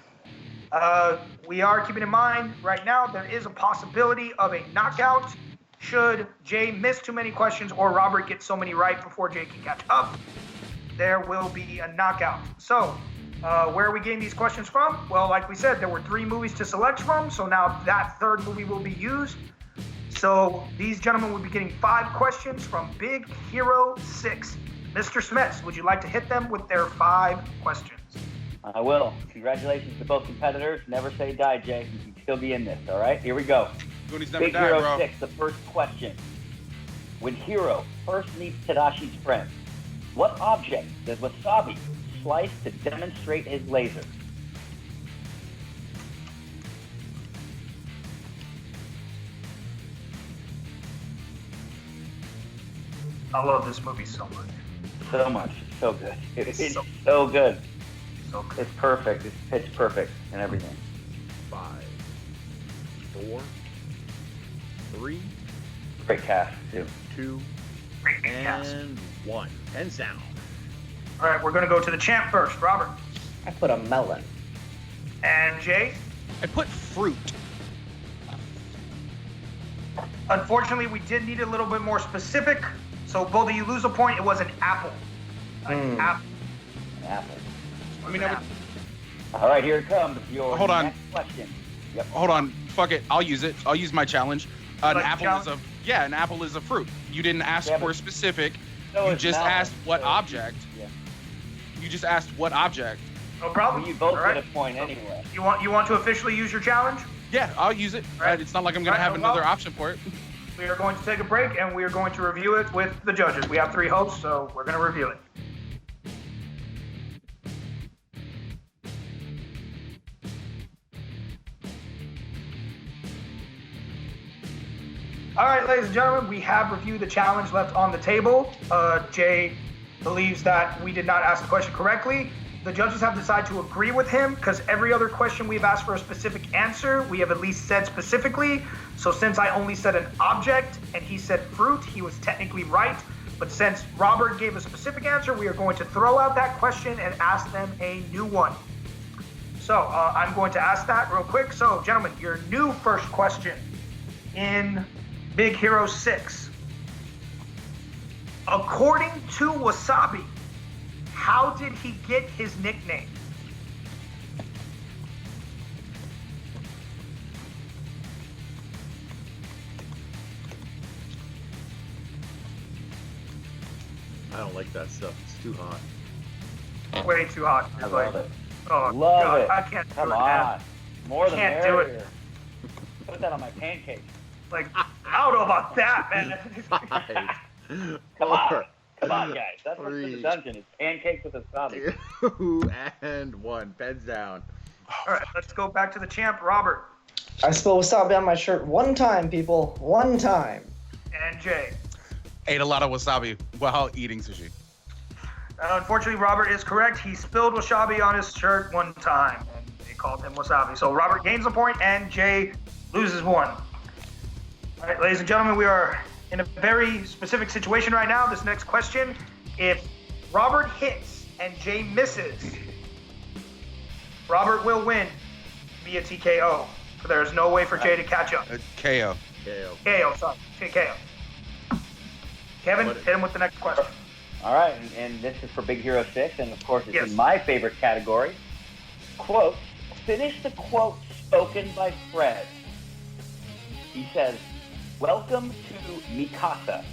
We are keeping in mind right now there is a possibility of a knockout should Jay miss too many questions or Robert get so many right before Jay can catch up. There will be a knockout. So, where are we getting these questions from? Well, like we said, there were 3 movies to select from, so now that third movie will be used. So these gentlemen will be getting 5 questions from Big Hero 6. Mr. Smets, would you like to hit them with their 5 questions? I will. Congratulations to both competitors. Never say die, Jay. You can still be in this, all right? Here we go. Goonies never Big die, Hero bro. 6, the first question. When Hero first meets Tadashi's friend, what object does Wasabi slice to demonstrate his laser? I love this movie so much. So much. So good. It's So- so good. So good. It's perfect. It's pitch perfect and everything. 5, 4, 3, Great cast, too. 2, Great cast. and 1. Hands down. All right, we're going to go to the champ first. Robert. I put a melon. And Jay. I put fruit. Unfortunately, we did need a little bit more specific. So both of you lose a point. It was an apple. An apple. An apple. I mean, I would, All right, here it comes. Your Hold on. next question. Yep. hold on. Fuck it. I'll use it. I'll use my challenge. An Like apple challenge? is a an apple is a fruit. You didn't ask Yeah, for but- a specific. So You it's just melon, asked what so- object. Yeah. You just asked what object. No problem. Well, you both All right. get a point anyway. You want to officially use your challenge? Yeah, I'll use it. Right. It's not like I'm gonna Right, have well- another option for it. We are going to take a break and we are going to review it with the judges. We have 3 hosts, so we're going to review it. All right, ladies and gentlemen, we have reviewed the challenge left on the table. Jay believes that we did not ask the question correctly. The judges have decided to agree with him because every other question we've asked for a specific answer, we have at least said specifically. So since I only said an object and he said fruit, he was technically right. But since Robert gave a specific answer, we are going to throw out that question and ask them a new one. So I'm going to ask that real quick. So gentlemen, your new first question in Big Hero 6. According to Wasabi, how did he get his nickname? I don't like that stuff. It's too hot. Way too hot. I It's love like, it. oh, Love God, it. I can't Come do it, on. man. More than Can't do it. merrier. Put that on my pancakes. Like, I don't know about that, man. 5, Come on. 4, Come on, guys. That's what's in the 3, dungeon. It's pancakes with wasabi. 2, and 1. Pens down. All right, let's go back to the champ, Robert I spilled wasabi on my shirt one time, people. One time. and Jay. Ate a lot of wasabi while eating sushi. Unfortunately, Robert is correct. He spilled wasabi on his shirt one time, and they called him wasabi. So Robert gains a point, and Jay loses one. All right, ladies and gentlemen, we are in a very specific situation right now. This next question, if Robert hits and Jay misses, Robert will win via TKO. So there's no way for Jay to catch up. KO. KO, sorry. KO. Kevin, hit him with the next question. All right, and this is for Big Hero 6, and of course it's Yes. in my favorite category. Quote, finish the quote spoken by Fred. He says, welcome to Mikasa, ...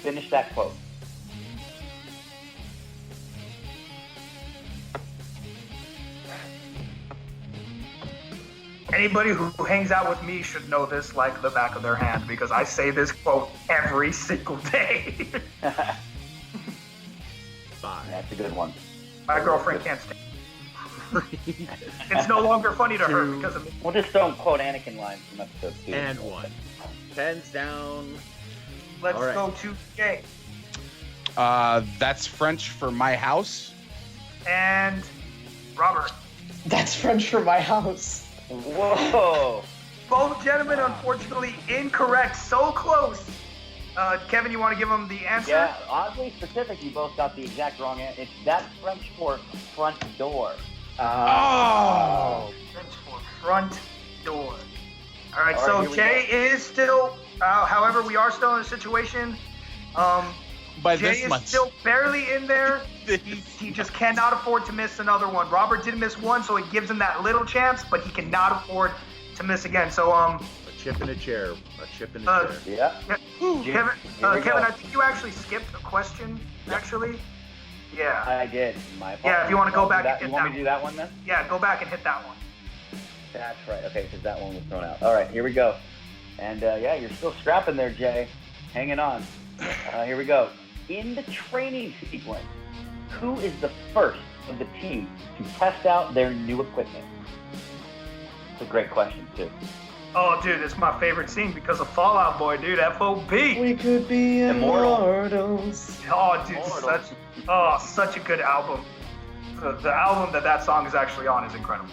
Finish that quote. Anybody who hangs out with me should know this like the back of their hand because I say this quote every single day. 5. That's a good one. My girlfriend can't stand it. It's no longer funny to her because of me. We'll just don't quote Anakin lines from episode 2. And 1. Pens down. Let's All right. go to Jay. That's French for my house. And Robert. That's French for my house. Whoa! Both gentlemen, unfortunately, incorrect. So close. Kevin, you want to give them the answer? Yeah, oddly specific, you both got the exact wrong answer. It's that French for front door. Oh. French for front door. All right, All right, so here we Jay is still, however, we are still in a situation. By Jay this is much. still barely in there. He just cannot afford to miss another one. Robert did miss one, so it gives him that little chance, but he cannot afford to miss again. So, A chip in a chair. A chip in a chair. Yeah. Kevin, Here we go. I think you actually skipped a question, actually. Yeah. I did. My apologies. Yeah, if you wanna go back and You get want that me to do that one then? Yeah, go back and hit that one. That's right. Okay, because that one was thrown out. All right, here we go. And yeah, you're still scrapping there, Jay. Hanging on. Here we go. In the training sequence, who is the first of the team to test out their new equipment? It's a great question, too. Oh, dude, it's my favorite scene because of Fallout Boy, dude. FOB. We could be Immortal. immortals. Oh, dude, Immortal. such a good album. The album that song is actually on is incredible.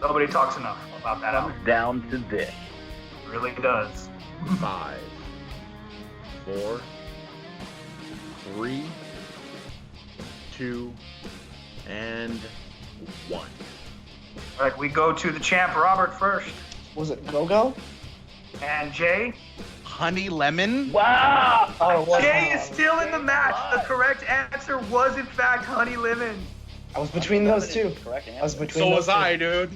Nobody talks enough about that album. Comes down to this. It really does. 5, 4, 3, 2, and 1. All right, we go to the champ, Robert, first. Was it Go-Go? And Jay. Honey lemon. Wow! Oh, what? Jay is still in the match. The correct answer was, in fact, Honey Lemon. I was between those two. Correct I was answer. between So those was two. I, dude.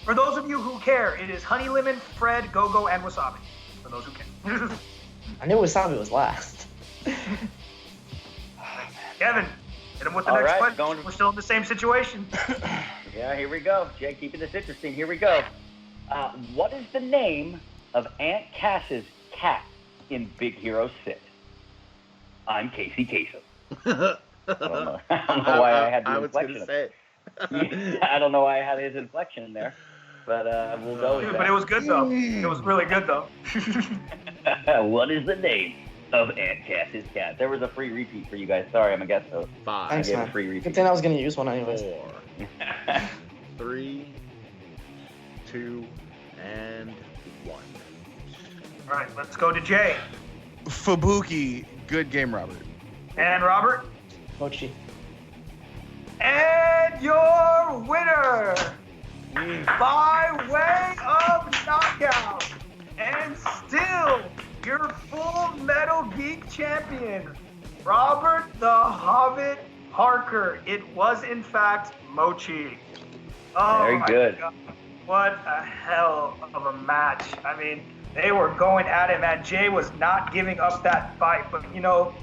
For those of you who care, it is Honey Lemon, Fred, Go-Go, and Wasabi. For those who care. I knew Wasabi was last. Kevin, hit him with the All next right, question. going- We're still in the same situation. Yeah, here we go. Jay, keeping this interesting. Here we go. What is the name of Aunt Cass's cat in Big Hero 6? I'm Casey Kasem. I don't know why I had the I was inflection. going to say. I don't know why I had his inflection there, but we'll go with Dude, that. but it was good, though. It was really good, though. What is the name of Aunt Cass's cat? There was a free repeat for you guys. Sorry, I'm a guest host. 5, Thanks, gave a man. free Good repeat. thing I was going to use one anyways. 4, 3, 2, and 1. All right, let's go to Jay. Fubuki. Good game, Robert. And Robert. Mochi. And your winner, by way of knockout, and still your Full Metal Geek champion, Robert the Hobbit Parker. It was, in fact, Mochi. Oh, Very my good. God. What a hell of a match. I mean, they were going at it, man. Jay was not giving up that fight, but, you know,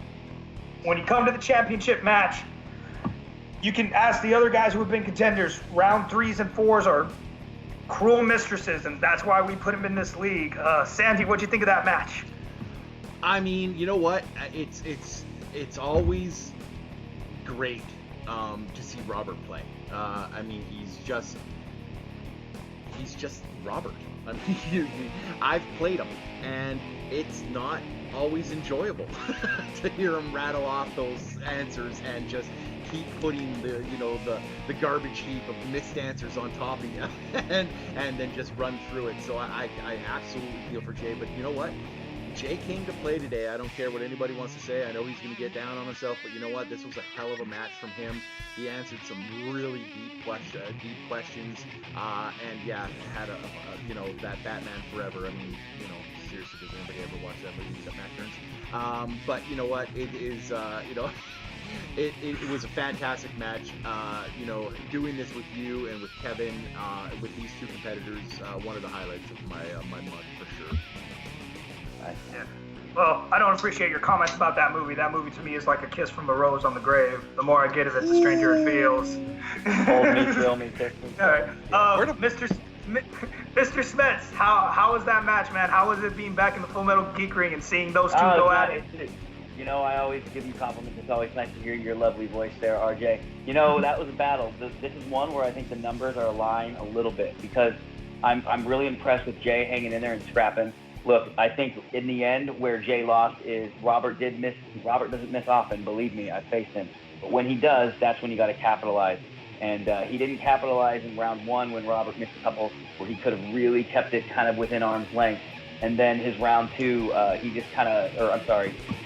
when you come to the championship match, you can ask the other guys who have been contenders. Round 3s and 4s are cruel mistresses, and that's why we put them in this league. Sandy, what'd you think of that match? I mean, you know what? It's always great to see Robert play. I mean, he's just Robert. I mean, I've played him, and it's not always enjoyable to hear him rattle off those answers and just keep putting the garbage heap of missed answers on top of you and then just run through it. So I absolutely feel for Jay, but you know what? Jay came to play today. I don't care what anybody wants to say. I know he's going to get down on himself, but you know what? This was a hell of a match from him. He answered some really deep questions, and yeah, had that Batman Forever. I mean, seriously, does anybody ever watch that movie except Matt Kearns? But you know what? It is, it was a fantastic match. Doing this with you and with Kevin, with these two competitors, one of the highlights of my month for sure. Yeah. Well, I don't appreciate your comments about that movie. That movie to me is like a kiss from a rose on the grave. The more I get of it, the stranger it feels. Hold me, thrill me, kiss me. All right. Mr. Smets, how was that match, man? How was it being back in the Full Metal Geek ring and seeing those two go at it? I always give you compliments. It's always nice to hear your lovely voice there, RJ. That was a battle. This is one where I think the numbers are aligned a little bit because I'm really impressed with Jay hanging in there and scrapping. Look, I think in the end where Jay lost is Robert did miss. Robert doesn't miss often, believe me. I faced him. But when he does, that's when you got to capitalize. And he didn't capitalize in round one when Robert missed a couple where he could have really kept it kind of within arm's length. And then his round two, he just kind of,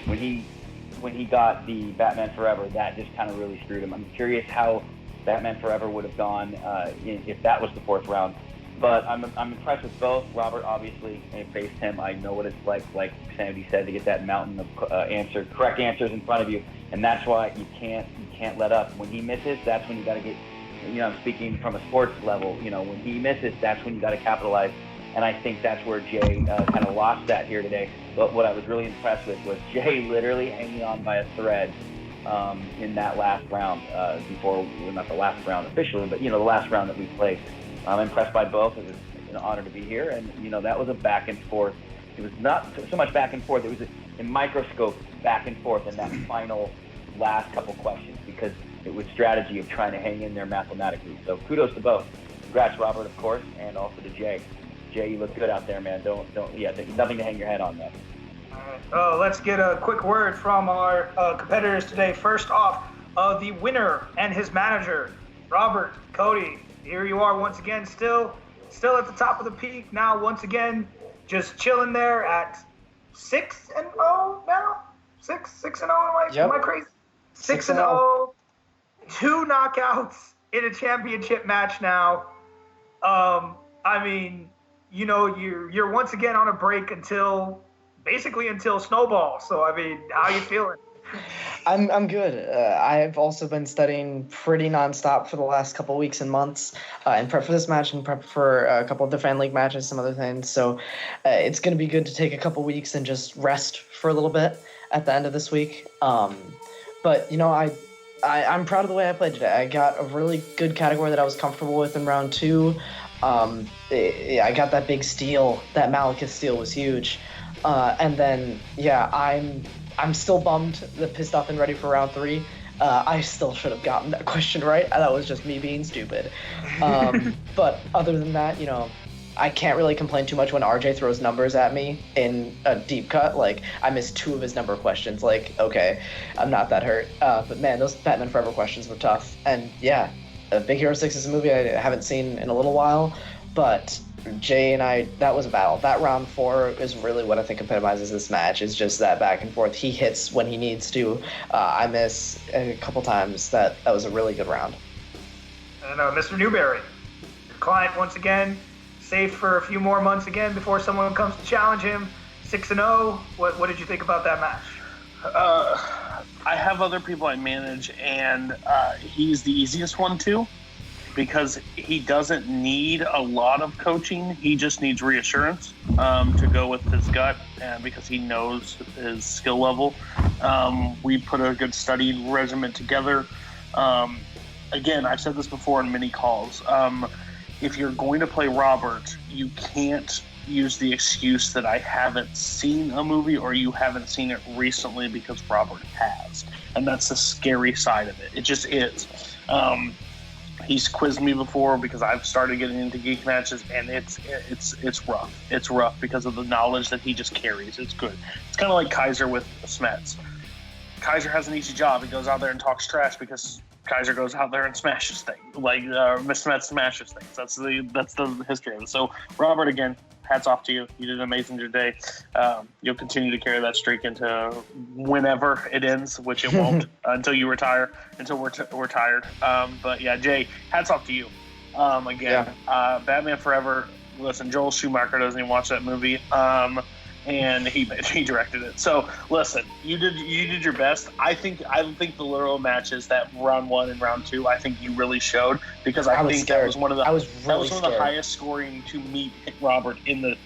when he got the Batman Forever, that just kind of really screwed him. I'm curious how Batman Forever would have gone if that was the fourth round. But I'm impressed with both. Robert, obviously, I faced him. I know what it's like Sandy said, to get that mountain of correct answers in front of you. And that's why you can't let up. When he misses, that's when you got to get, I'm speaking from a sports level, when he misses, that's when you got to capitalize. And I think that's where Jay kind of lost that here today. But what I was really impressed with was Jay literally hanging on by a thread in that last round not the last round officially, but, the last round that we played. I'm impressed by both. It was an honor to be here. And, that was a back and forth. It was not so much back and forth. It was a microscope back and forth in that final last couple questions because it was strategy of trying to hang in there mathematically. So kudos to both. Congrats, Robert, of course, and also to Jay. Jay, you look good out there, man. Nothing to hang your head on, though. All right. Let's get a quick word from our competitors today. First off, the winner and his manager, Robert, Cody. Here you are once again, still at the top of the peak. Now, once again, just chilling there at 6-0 now. 6-0. Am I crazy? 6-0. 2 knockouts in a championship match now. You're once again on a break until Snowball. So, how are you feeling? I'm good. I've also been studying pretty nonstop for the last couple weeks and months in prep for this match and prep for a couple of the Fan League matches, some other things. So it's going to be good to take a couple weeks and just rest for a little bit at the end of this week. But, I'm proud of the way I played today. I got a really good category that I was comfortable with in round 2. I got that big steal. That Malekith steal was huge. And then, I'm still bummed, pissed off and ready for round 3. I still should have gotten that question right. That was just me being stupid. But other than that, I can't really complain too much when RJ throws numbers at me in a deep cut. Like, I missed 2 of his number questions. Like, okay, I'm not that hurt. But man, those Batman Forever questions were tough. And yeah, Big Hero 6 is a movie I haven't seen in a little while. But Jay and I, that was a battle. That round 4 is really what I think epitomizes this match, is just that back and forth. He hits when he needs to. I miss a couple times. That was a really good round. And Mr. Newberry, your client once again, safe for a few more months again before someone comes to challenge him. 6-0. What did you think about that match? I have other people I manage, and he's the easiest one too. Because he doesn't need a lot of coaching. He just needs reassurance to go with his gut, and because he knows his skill level. We put a good study regimen together. Again, I've said this before in many calls. If you're going to play Robert, you can't use the excuse that I haven't seen a movie or you haven't seen it recently, because Robert has. And that's the scary side of it. It just is. He's quizzed me before because I've started getting into geek matches, and it's rough. It's rough because of the knowledge that he just carries. It's good. It's kind of like Kaiser with Smets. Kaiser has an easy job. He goes out there and talks trash because Kaiser goes out there and smashes things. Like Miss Smets smashes things. That's the history of it. So Robert, again, hats off to you. You did amazing today. You'll continue to carry that streak into whenever it ends, which it won't until you retire, until we're tired. But yeah, Jay, hats off to you. Batman Forever. Listen, Joel Schumacher doesn't even watch that movie. And he directed it. So listen, you did your best. I think the literal matches, that round 1 and round 2, I think you really showed, because I think scared. that was one of the one of the highest scoring to meet Robert in the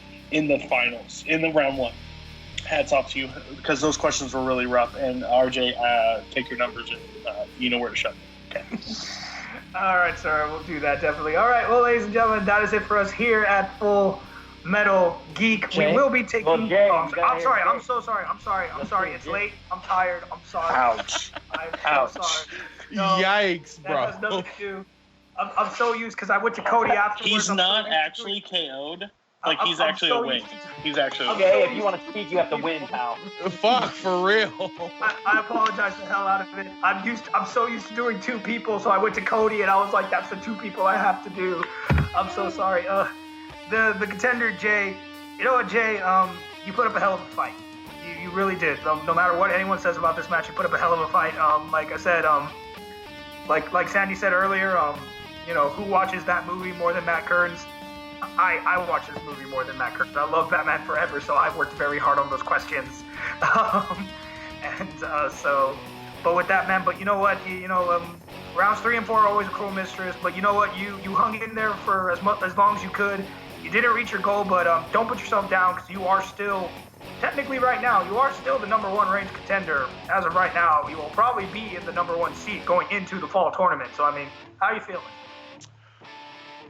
finals, in the round 1. Hats off to you, because those questions were really rough. And RJ, take your numbers and you know where to shut them. Okay. All right, sir. We'll do that definitely. All right. Well, ladies and gentlemen, that is it for us here at Full Metal Geek. Jay? We will be taking. Well, Jay, I'm sorry. I'm so sorry. I'm sorry. It's late. I'm tired. I'm sorry. Ouch. I'm so sorry. No, Yikes, that bro. has nothing to do. I'm so used because I went to Cody afterwards. He's not actually KO'd. Like, he's actually a win. He's actually a win. Okay, if you want to speak, you have to win, pal. Fuck, for real. I apologize the hell out of it. I'm so used to doing 2 people, so I went to Cody and I was like, that's the 2 people I have to do. I'm so sorry. The contender, Jay, you know what, Jay, you put up a hell of a fight. You really did. No matter what anyone says about this match, you put up a hell of a fight. Like I said, like Sandy said earlier, who watches that movie more than Matt Kearns? I watch this movie more than Matt Kearns. I love Batman Forever, so I've worked very hard on those questions. But with that, man, but you know what, rounds 3 and 4 are always a cruel mistress, but you know what, you hung in there for as long as you could. You didn't reach your goal, but don't put yourself down, because you are still, technically right now, you are still the number 1 ranked contender. As of right now, you will probably be in the number 1 seed going into the fall tournament. So, I mean, how are you feeling?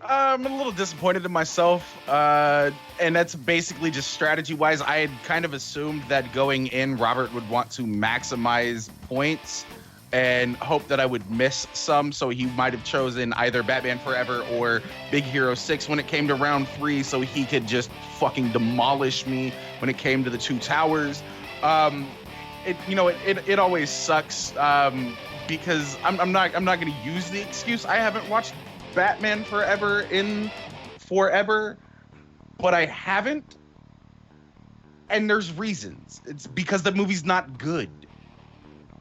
I'm a little disappointed in myself, and that's basically just strategy-wise. I had kind of assumed that going in, Robert would want to maximize points and hope that I would miss some, so he might have chosen either Batman Forever or Big Hero 6 when it came to round 3, so he could just fucking demolish me when it came to the 2 towers. It always sucks, because I'm not going to use the excuse I haven't watched Batman Forever in forever, but I haven't, and there's reasons. It's because the movie's not good.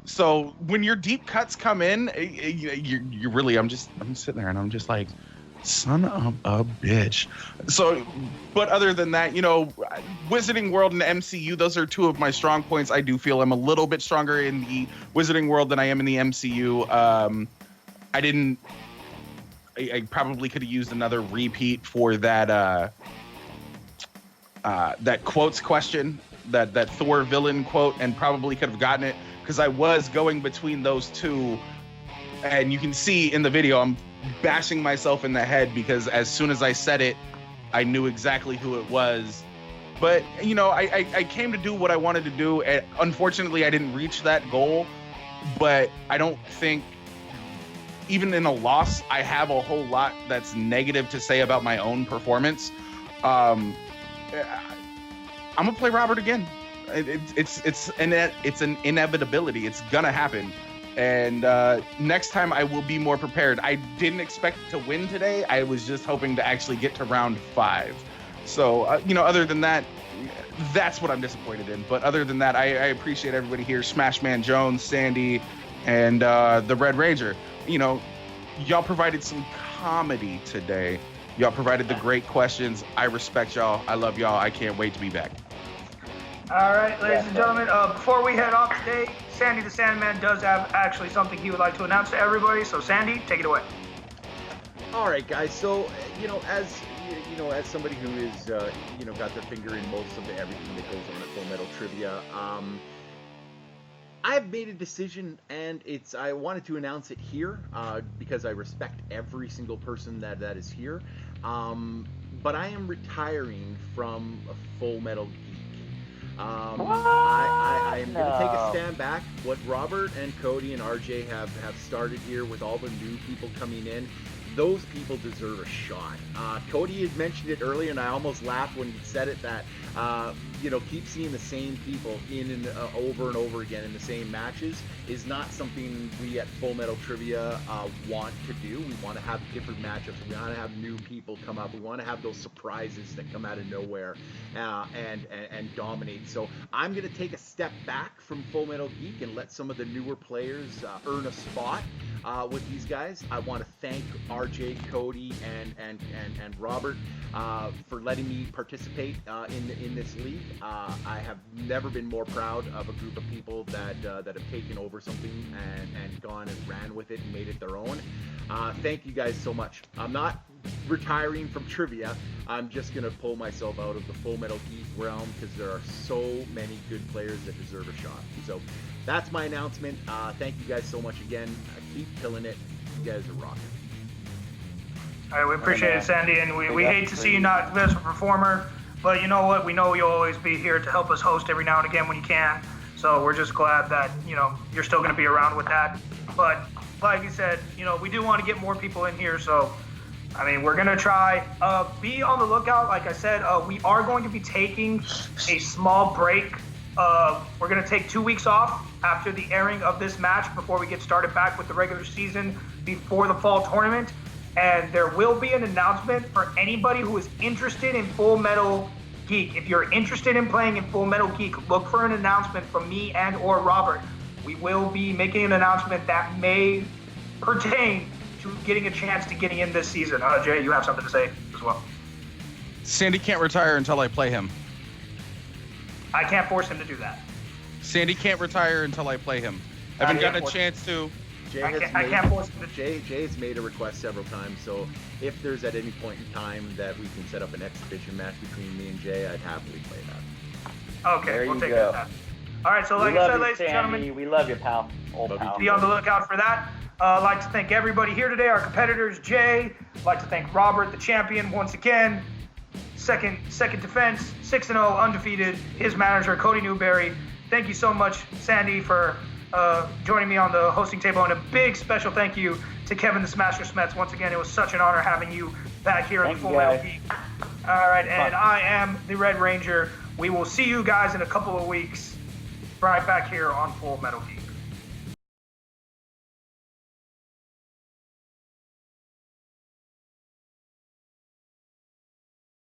So when your deep cuts come in, you really, I'm sitting there and I'm just like, son of a bitch. So, but other than that, Wizarding World and MCU, those are 2 of my strong points. I do feel I'm a little bit stronger in the Wizarding World than I am in the MCU. I probably could have used another repeat for that that quotes question, that Thor villain quote, and probably could have gotten it, because I was going between those 2, and you can see in the video I'm bashing myself in the head because as soon as I said it, I knew exactly who it was. But I came to do what I wanted to do, and unfortunately I didn't reach that goal. But I don't think, even in a loss, I have a whole lot that's negative to say about my own performance. I'm gonna play Robert again. It's an inevitability. It's gonna happen. And next time I will be more prepared. I didn't expect to win today. I was just hoping to actually get to round 5. So other than that, that's what I'm disappointed in. But other than that, I appreciate everybody here. Smashman Jones, Sandy, and the Red Ranger. Y'all provided some comedy today. Y'all provided the great questions. I respect y'all. I love y'all. I can't wait to be back. All right, ladies and gentlemen, before we head off today, Sandy the Sandman does have actually something he would like to announce to everybody. So, Sandy, take it away. All right, guys. So, as somebody who is, got their finger in most of everything that goes on at Full Metal Trivia, I've made a decision, and I wanted to announce it here because I respect every single person that is here. But I am retiring from a Full Metal Geek. I am going to take a stand back. What Robert and Cody and RJ have started here with all the new people coming in, those people deserve a shot. Cody had mentioned it earlier, and I almost laughed when he said it, that keep seeing the same people in and over and over again in the same matches is not something we at Full Metal Trivia want to do. We want to have different matchups. We want to have new people come up. We want to have those surprises that come out of nowhere and dominate. So I'm going to take a step back from Full Metal Geek and let some of the newer players earn a spot with these guys. I want to thank RJ, Cody, and Robert for letting me participate in this league. I have never been more proud of a group of people that have taken over something and gone and ran with it and made it their own. Thank you guys so much. I'm not retiring from trivia. I'm just going to pull myself out of the Full Metal Geek realm because there are so many good players that deserve a shot. So that's my announcement. Thank you guys so much again. Keep killing it. You guys are rocking. All right, we appreciate it, Sandy, and we hate to see you not as a performer, but you know what? We know you'll always be here to help us host every now and again when you can. So we're just glad that, you're still going to be around with that. But like you said, we do want to get more people in here. So, we're going to try. Be on the lookout. Like I said, we are going to be taking a small break. We're going to take 2 weeks off after the airing of this match before we get started back with the regular season before the fall tournament. And there will be an announcement for anybody who is interested in Full Metal Geek. If you're interested in playing in Full Metal Geek, look for an announcement from me and or Robert. We will be making an announcement that may pertain to getting a chance to getting in this season. Jay, you have something to say as well. Sandy can't retire until I play him. I can't force him to do that. Sandy can't retire until I play him. I haven't gotten a chance to. I can't force him to. Jay has made a request several times, so if there's at any point in time that we can set up an exhibition match between me and Jay, I'd happily play that. Okay, There we'll you take go. that. All right, so like We I love said, you, ladies and Sandy. gentlemen, We love you, pal. Old Love you pal. be on the lookout for that. I'd like to thank everybody here today, our competitors, Jay. I'd like to thank Robert, the champion, once again. Second defense, 6-0, undefeated. His manager, Cody Newberry. Thank you so much, Sandy, for joining me on the hosting table. And a big special thank you to Kevin the Smasher Smets. Once again, it was such an honor having you back here at Full Metal Geek. All right, and I am the Red Ranger. We will see you guys in a couple of weeks right back here on Full Metal Geek.